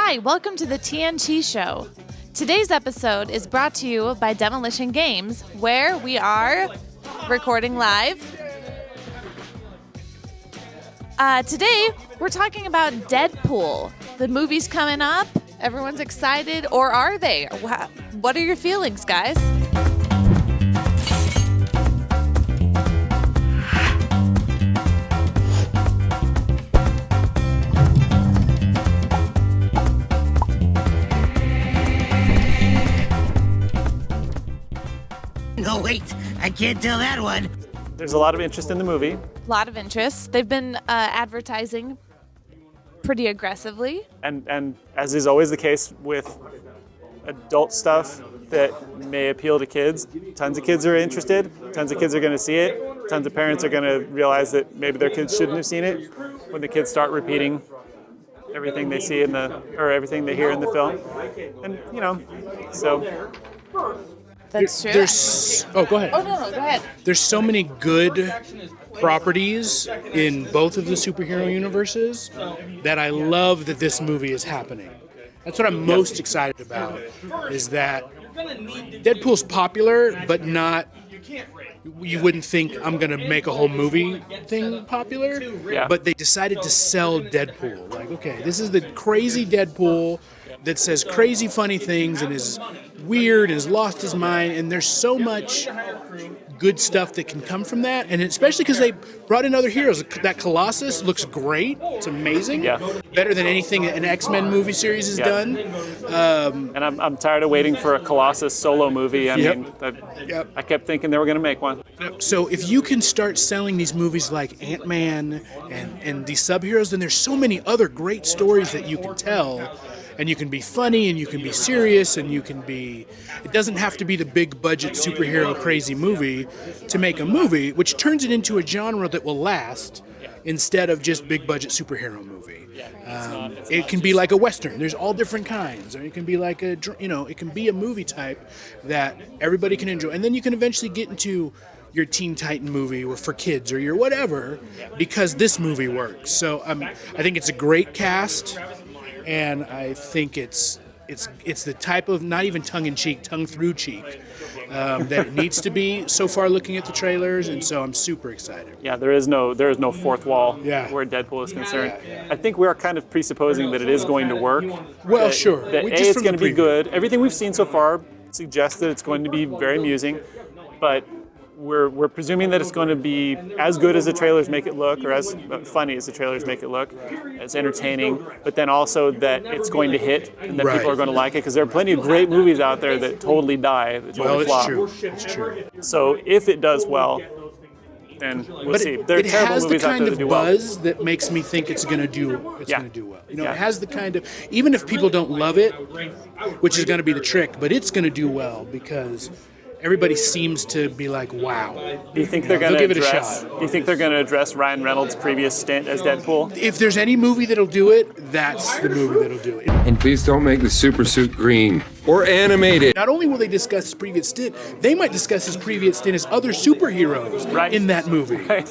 Hi, welcome to the TNT Show. Today's episode is brought to you by Demolition Games, where we are recording live. Today, we're talking about Deadpool. The movie's coming up. Everyone's excited, or are they? What are your feelings, guys? No, wait, I can't tell that one. There's a lot of interest in the movie. A lot of interest. They've been advertising pretty aggressively. And as is always the case with adult stuff that may appeal to kids, tons of kids are interested, tons of kids are going to see it, tons of parents are going to realize that maybe their kids shouldn't have seen it when the kids start repeating everything they see or everything they hear in the film. And, so... That's true. Go ahead. Oh, no, go ahead. There's so many good properties in both of the superhero universes that I love that this movie is happening. That's what I'm most excited about, is that Deadpool's popular, but not, you wouldn't think I'm going to make a whole movie thing popular, but they decided to sell Deadpool. Like, okay, this is the crazy Deadpool that says crazy funny things and is weird and has lost his mind, and there's so much good stuff that can come from that, and especially because they brought in other heroes. That Colossus looks great. It's amazing. Yeah. Better than anything an X-Men movie series has done. And I'm tired of waiting for a Colossus solo movie. I kept thinking they were going to make one. So if you can start selling these movies like Ant-Man and these sub-heroes, then there's so many other great stories that you can tell. And you can be funny, and you can be serious, and you can be... It doesn't have to be the big budget superhero crazy movie to make a movie, which turns it into a genre that will last instead of just big budget superhero movie. It can be like a Western. There's all different kinds. Or it can be like it can be a movie type that everybody can enjoy. And then you can eventually get into your Teen Titan movie or for kids or your whatever, because this movie works. So I think it's a great cast. And I think it's the type of, not even tongue-in-cheek, tongue-through-cheek, that it needs to be so far looking at the trailers, and so I'm super excited. Yeah, there is no fourth wall where Deadpool is concerned. I think we are kind of presupposing that it is going to work. Well, sure. That it's going to be good. Everything we've seen so far suggests that it's going to be very amusing, but we're presuming that it's going to be as good as the trailers make it look, or as funny as the trailers make it look, as entertaining, but then also that it's going to hit and that people are going to like it, because there are plenty of great movies out there that totally die, that totally flop. It's true. So if it does well, then we'll see. There are terrible movies out there that do well. It has the kind of buzz that makes me think it's going to do well. It has the kind of, even if people don't love it, which is going to be the trick, but it's going to do well because everybody seems to be like, wow. Do you think they're going to give it a shot? Do you think they're going to address Ryan Reynolds' previous stint as Deadpool? If there's any movie that'll do it, that's the movie that'll do it. And please don't make the super suit green or animated. Not only will they discuss his previous stint, they might discuss his previous stint as other superheroes in that movie. Right.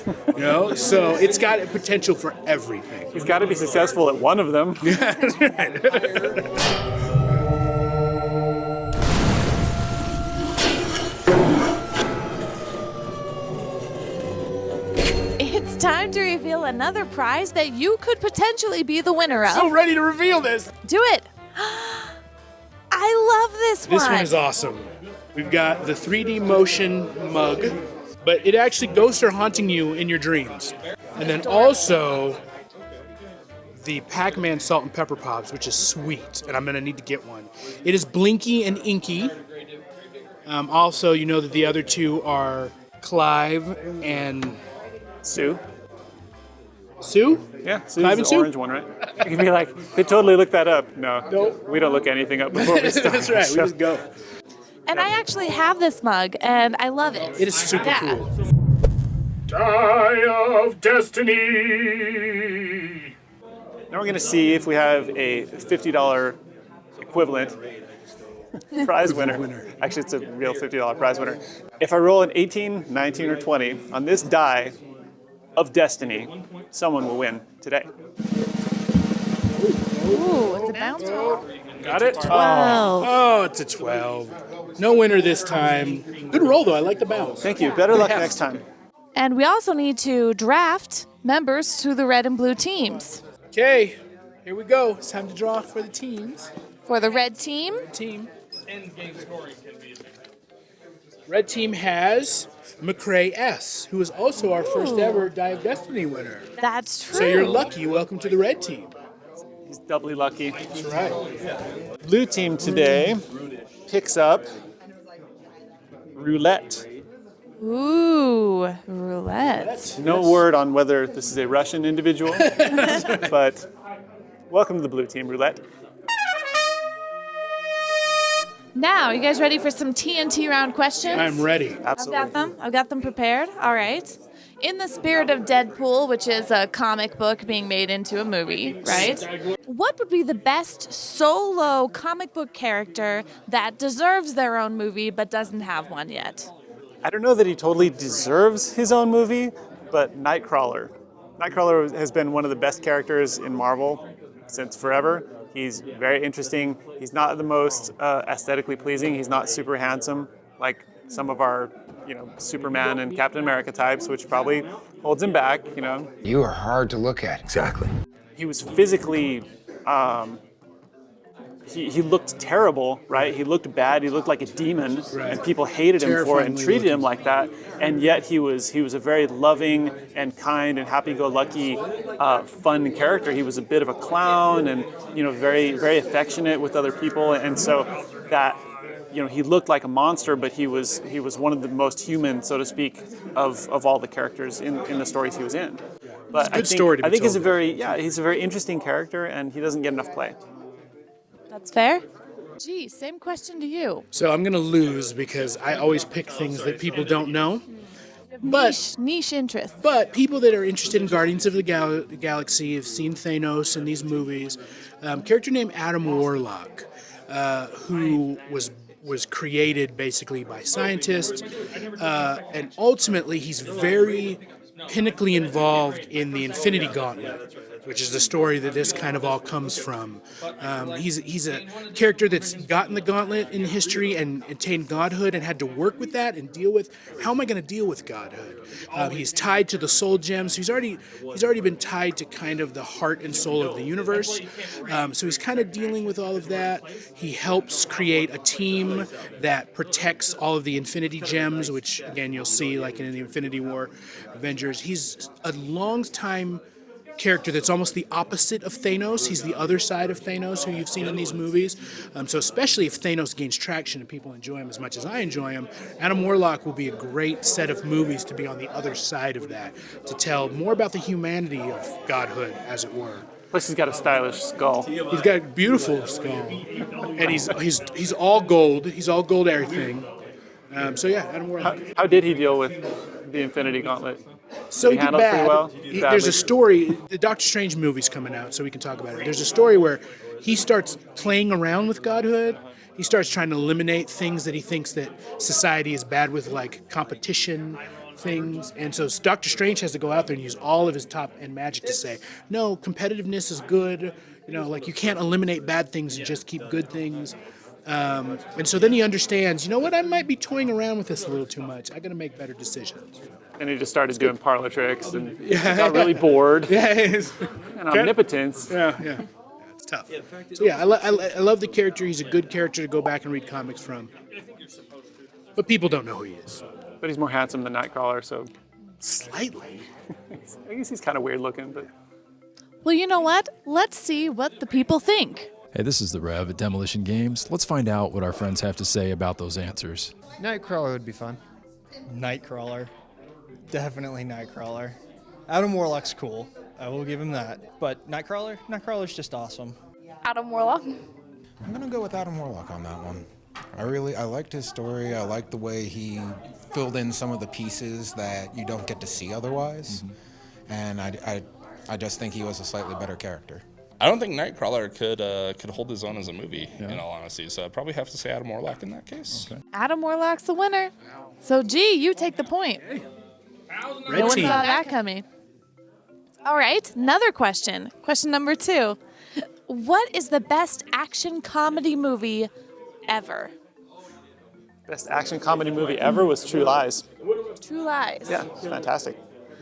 So it's got potential for everything. He's got to be successful at one of them. Yeah, that's right. It's time to reveal another prize that you could potentially be the winner of. So ready to reveal this. Do it. I love this one. This one is awesome. We've got the 3D motion mug, but it actually ghosts are haunting you in your dreams. And then also the Pac-Man salt and pepper pops, which is sweet, and I'm going to need to get one. It is blinky and inky. Also, you know that the other two are Clive and... Sue? Yeah, Sue's the orange one, right? You can be like, they totally looked that up. No, we don't look anything up before we start. That's right, we just go. And I actually have this mug, and I love it. It is super cool. Die of Destiny! Now we're going to see if we have a $50 equivalent prize winner. Actually, it's a real $50 prize winner. If I roll an 18, 19, or 20 on this die of Destiny, someone will win today. Ooh, it's a bounce roll. Got it? 12. Oh, it's a 12. No winner this time. Good roll, though. I like the bounce. Thank you. Better luck next time. And we also need to draft members to the red and blue teams. Okay, here we go. It's time to draw for the teams. For the red team, Red team has McCrae S., who is also our first ever Die of Destiny winner. that's true. So you're lucky. Welcome to the red team. He's doubly lucky. That's right. Blue team today picks up roulette. Ooh, roulette. No word on whether this is a Russian individual, but welcome to the blue team, roulette. Now, you guys ready for some TNT round questions? I'm ready. Absolutely. I've got them prepared. All right. In the spirit of Deadpool, which is a comic book being made into a movie, right? What would be the best solo comic book character that deserves their own movie but doesn't have one yet? I don't know that he totally deserves his own movie, but Nightcrawler. Nightcrawler has been one of the best characters in Marvel since forever. He's very interesting. He's not the most aesthetically pleasing. He's not super handsome like some of our, Superman and Captain America types, which probably holds him back, You are hard to look at. Exactly. He was physically, he looked terrible, right? He looked bad. He looked like a demon, and people hated him for it and treated him like that. And yet he was a very loving and kind and happy-go-lucky, fun character. He was a bit of a clown and very very affectionate with other people. And so that he looked like a monster, but he was one of the most human, so to speak, of all the characters in the stories he was in. But I think he's a very interesting character, and he doesn't get enough play. That's fair. Gee, same question to you. So I'm going to lose because I always pick things that people don't know. But Niche interest. But people that are interested in Guardians of the Galaxy have seen Thanos in these movies. Character named Adam Warlock, who was created basically by scientists, and ultimately he's very pinnacly involved in the Infinity Gauntlet, which is the story that this kind of all comes from. He's a character that's gotten the gauntlet in history and attained godhood and had to work with that and deal with, how am I going to deal with godhood? He's tied to the soul gems. So he's already been tied to kind of the heart and soul of the universe. So he's kind of dealing with all of that. He helps create a team that protects all of the Infinity Gems, which again you'll see like in the Infinity War Avengers. He's a long time character that's almost the opposite of Thanos. He's the other side of Thanos, who you've seen in these movies. So especially if Thanos gains traction and people enjoy him as much as I enjoy him, Adam Warlock will be a great set of movies to be on the other side of that, to tell more about the humanity of godhood, as it were. Plus, he's got a stylish skull. He's got a beautiful skull, and he's all gold. He's all gold everything. So yeah, Adam Warlock. How did he deal with the Infinity Gauntlet? So he did handled it pretty bad. well? There's a story. The Doctor Strange movie's coming out, so we can talk about it. There's a story where he starts playing around with godhood. He starts trying to eliminate things that he thinks that society is bad with, like competition things. And so Doctor Strange has to go out there and use all of his top-end magic to say, no, competitiveness is good. Like you can't eliminate bad things and just keep good things. And so then he understands, I might be toying around with this a little too much. I got to make better decisions. And he just started doing parlor tricks and got really bored. And omnipotence. Yeah. It's tough. So yeah, I love the character. He's a good character to go back and read comics from. But people don't know who he is. But he's more handsome than Nightcrawler, so Slightly. I guess he's kind of weird looking. But Well, you know what? Let's see what the people think. Hey, this is the Rev at Demolition Games. Let's find out what our friends have to say about those answers. Nightcrawler would be fun. Nightcrawler. Definitely Nightcrawler. Adam Warlock's cool. I will give him that. But Nightcrawler's just awesome. Adam Warlock. I'm gonna go with Adam Warlock on that one. I liked his story. I liked the way he filled in some of the pieces that you don't get to see otherwise. And I just think he was a slightly better character. I don't think Nightcrawler could hold his own as a movie, in all honesty. So I'd probably have to say Adam Warlock in that case. Okay. Adam Warlock's the winner. So, you take the point. Red No one team. saw that coming. All right, another question. Question number 2. What is the best action comedy movie ever? Best action comedy movie ever was True Lies. True Lies. Yeah, it's fantastic.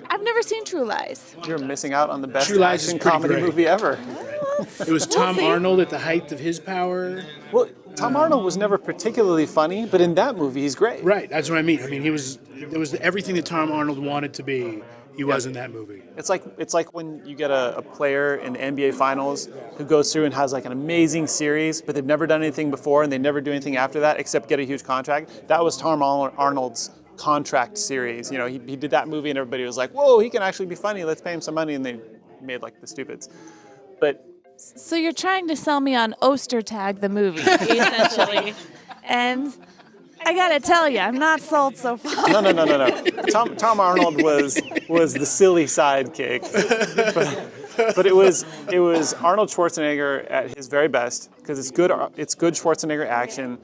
I've never seen True Lies. You're missing out on the best True Lies is action pretty comedy great. movie ever. It was Tom see. Arnold at the height of his power. Well, Tom Arnold was never particularly funny, but in that movie, he's great. Right, that's what I mean. I mean, it was everything that Tom Arnold wanted to be. He was in that movie. It's like when you get a player in the NBA Finals who goes through and has like an amazing series, but they've never done anything before and they never do anything after that except get a huge contract. That was Tom Arnold's contract series. You know, he did that movie and everybody was like, whoa, he can actually be funny. Let's pay him some money. And they made like the stupids. But So you're trying to sell me on Ostertag the movie, essentially. And I gotta tell you, I'm not sold so far. No. Tom Arnold was the silly sidekick, but it was Arnold Schwarzenegger at his very best because it's good Schwarzenegger action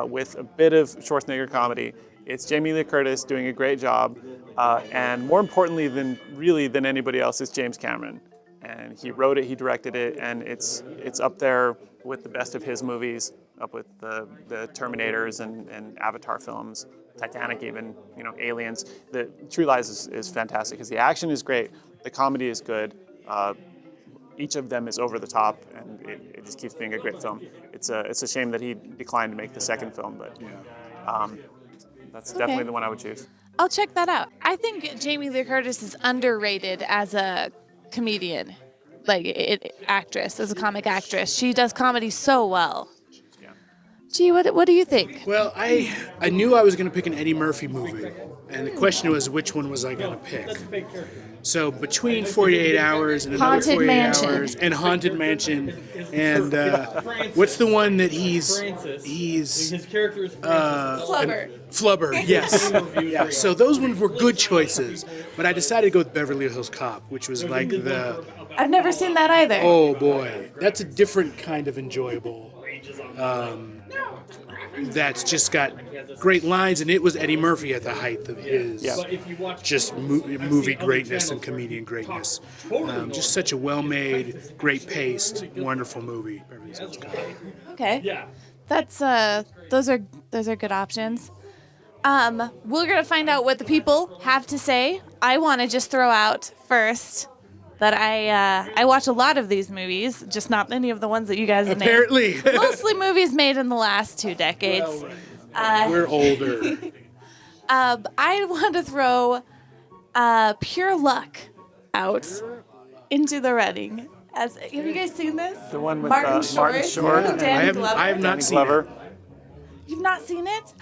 with a bit of Schwarzenegger comedy. It's Jamie Lee Curtis doing a great job, and more importantly than anybody else is James Cameron, and he wrote it, he directed it, and it's up there with the best of his movies. Up with the Terminators and Avatar films, Titanic even, you know, Aliens. The True Lies is fantastic because the action is great, the comedy is good, each of them is over the top, and it just keeps being a great film. It's a shame that he declined to make the second film, but that's definitely the one I would choose. I'll check that out. I think Jamie Lee Curtis is underrated as a comedian, actress, as a comic actress. She does comedy so well. Gee, what do you think? Well, I knew I was going to pick an Eddie Murphy movie, and the question was which one was I going to pick. So between 48 Hours and another Haunted 48 Mansion. Hours and Haunted Mansion, and what's the one that he's Flubber. Flubber, yes. Yeah, so those ones were good choices, but I decided to go with Beverly Hills Cop, which was like the, I've never seen that either. oh boy, that's a different kind of enjoyable. That's just got great lines, and it was Eddie Murphy at the height of his just movie greatness and comedian greatness. Just such a well-made, great-paced, wonderful movie. Beverly Hills Cop. Okay. That's those are good options. We're gonna find out what the people have to say. I want to just throw out first that I watch a lot of these movies, just not any of the ones that you guys named. Apparently. Mostly movies made in the last 2 decades. We're older. I want to throw Pure Luck out into the running. Have you guys seen this? The one with Martin Martin Short. and Danny Glover. I have not Danny seen Glover. it. You've not seen it?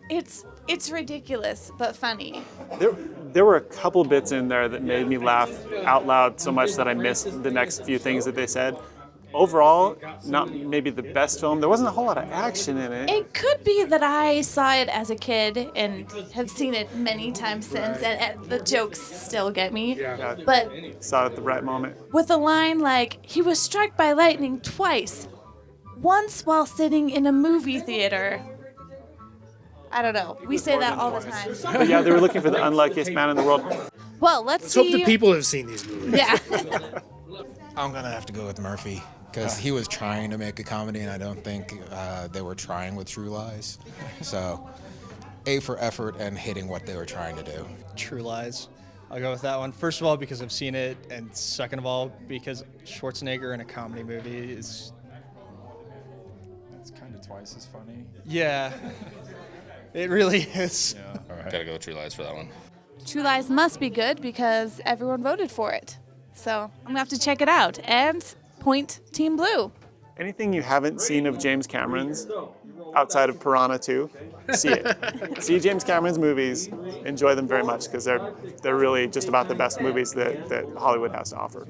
It's ridiculous but funny. There were a couple bits in there that made me laugh out loud so much that I missed the next few things that they said. Overall, not maybe the best film. There wasn't a whole lot of action in it. It could be that I saw it as a kid and have seen it many times since, and the jokes still get me. Yeah. But Saw it at the right moment. with a line like, he was struck by lightning twice, once while sitting in a movie theater. I don't know. We say that all the time. But yeah, they were looking for the unluckiest man in the world. Well, let's Let's hope see. the people have seen these movies. Yeah. I'm gonna have to go with Murphy because he was trying to make a comedy, and I don't think they were trying with True Lies. So, A for effort and hitting what they were trying to do. True Lies. I'll go with that one. First of all, because I've seen it, and second of all, because Schwarzenegger in a comedy movie is, It's kind of twice as funny. yeah, it really is. Gotta go with True Lies for that one. True Lies must be good because everyone voted for it. So I'm gonna have to check it out and point Team Blue. Anything you haven't seen of James Cameron's outside of Piranha 2, see it. See James Cameron's movies, enjoy them very much because they're really just about the best movies that Hollywood has to offer.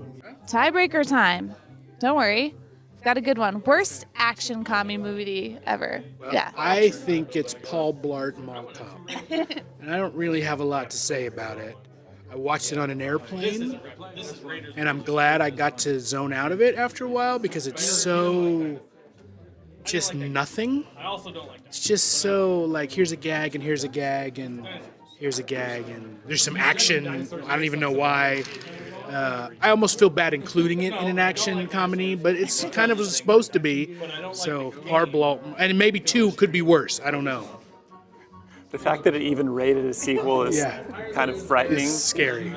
Tiebreaker time. Don't worry. I've got a good one. Worst action comedy movie ever. Yeah. I think it's Paul Blart Mall Cop. And I don't really have a lot to say about it. I watched it on an airplane, and I'm glad I got to zone out of it after a while because it's so just nothing. It's just so like here's a gag and here's a gag, and here's a gag, and there's some action. I don't even know why. I almost feel bad including it in an action comedy, but it's kind of supposed to be. So and maybe 2 could be worse. I don't know. The fact that it even rated a sequel is kind of frightening. It's scary.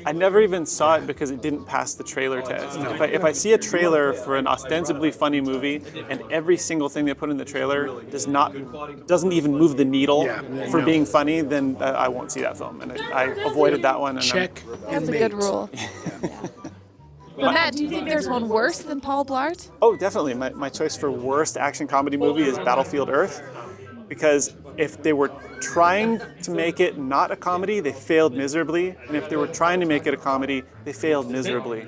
I never even saw it because it didn't pass the trailer test. If I see a trailer for an ostensibly funny movie and every single thing they put in the trailer doesn't even move the needle for being funny, then I won't see that film. And I avoided that one. And Check. That's a good rule. But Matt, do you think there's one worse than Paul Blart? Oh, definitely. My choice for worst action comedy movie is Battlefield Earth, because if they were trying to make it not a comedy, they failed miserably. And if they were trying to make it a comedy, they failed miserably.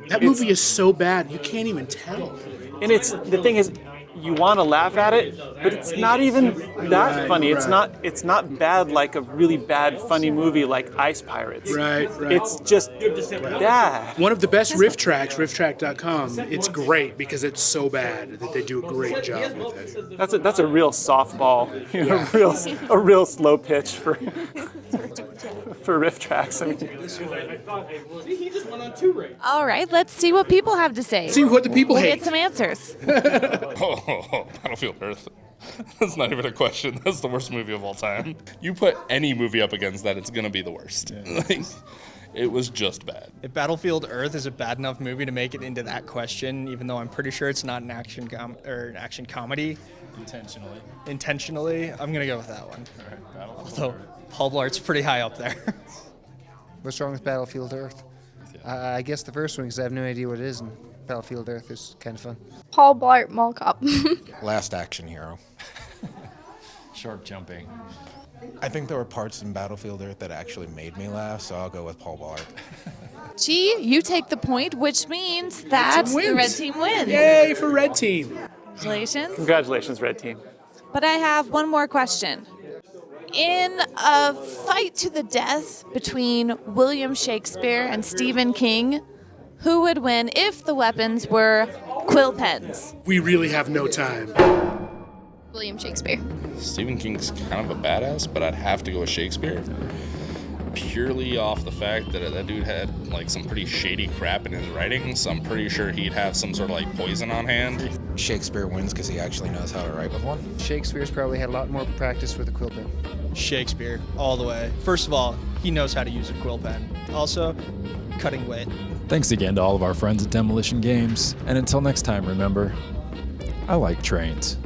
That movie is so bad, you can't even tell. And the thing is, you want to laugh at it, but it's not even that funny. It's not bad like a really bad funny movie like Ice Pirates. Right. It's just bad. One of the best riff tracks, rifftrack.com, it's great because it's so bad that they do a great job with it. That's a real softball, a real slow pitch for riff tracks. I mean, All right, let's see what people have to say. See what the people We'll hate. get some answers. Battlefield Earth. That's not even a question. That's the worst movie of all time. You put any movie up against that, it's going to be the worst. Like, it was just bad. If Battlefield Earth is a bad enough movie to make it into that question, even though I'm pretty sure it's not an action comedy. Intentionally, I'm going to go with that one. All right, Although Paul Blart's pretty high up there. What's wrong with Battlefield Earth? I guess the first one, because I have no idea what it is, and Battlefield Earth is kind of fun. Paul Blart Mall Cop. Last Action Hero. Shark jumping. I think there were parts in Battlefield Earth that actually made me laugh, so I'll go with Paul Blart. G, you take the point, which means that the red team wins. Yay for red team. Congratulations. congratulations, Red Team. But I have one more question. In a fight to the death between William Shakespeare and Stephen King, who would win if the weapons were quill pens? We really have no time. William Shakespeare. Stephen King's kind of a badass, but I'd have to go with Shakespeare. Purely off the fact that that dude had like some pretty shady crap in his writing, so I'm pretty sure he'd have some sort of like poison on hand. Shakespeare wins because he actually knows how to write with one. Shakespeare's probably had a lot more practice with a quill pen. Shakespeare, all the way. First of all, he knows how to use a quill pen. Also, cutting wit. Thanks again to all of our friends at Demolition Games. And until next time, remember, I like trains.